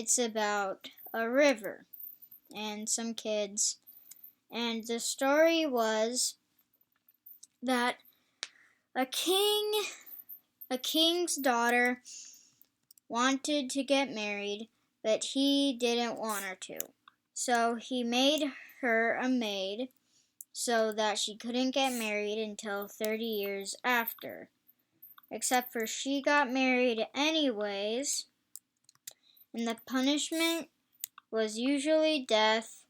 It's about a river and some kids. And the story was that a king's daughter wanted to get married, but he didn't want her to. So he made her a maid so that she couldn't get married until 30 years after. Except for she got married anyways, and the punishment was usually death,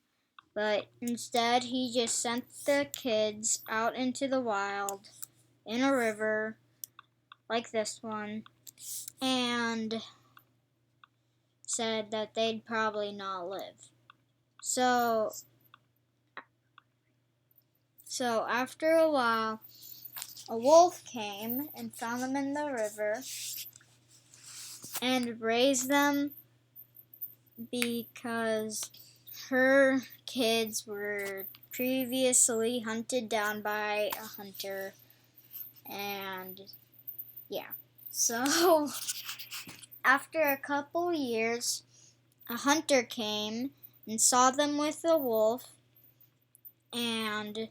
but instead he just sent the kids out into the wild in a river like this one and said that they'd probably not live. So after a while, a wolf came and found them in the river and raised them because her kids were previously hunted down by a hunter. And yeah, so after a couple years, a hunter came and saw them with the wolf and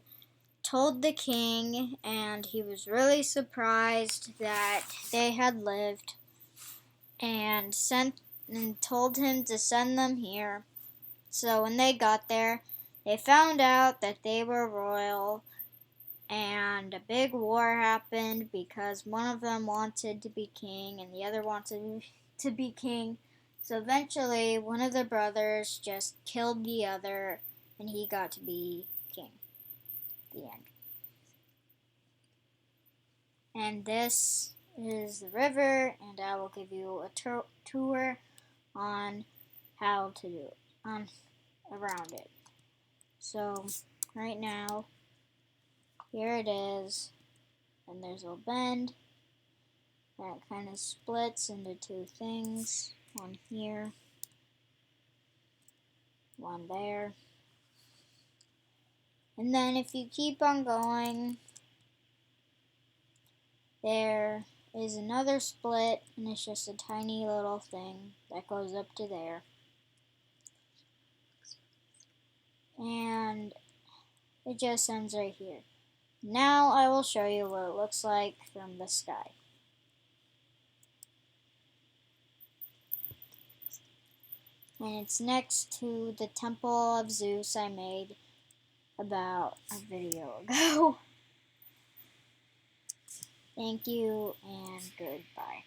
told the king, and he was really surprised that they had lived and told him to send them here. So when they got there, they found out that they were royal, and a big war happened because one of them wanted to be king and the other wanted to be king. So eventually, one of the brothers just killed the other, and he got to be king. The end. And this is the river, and I will give you a tour on how to do it, around it. So right now, here it is, and there's a bend that kind of splits into two things. One here, one there. And then if you keep on going, there is another split, and it's just a tiny little thing that goes up to there. And it just ends right here. Now I will show you what it looks like from the sky. And it's next to the Temple of Zeus I made about a video ago. Thank you and goodbye.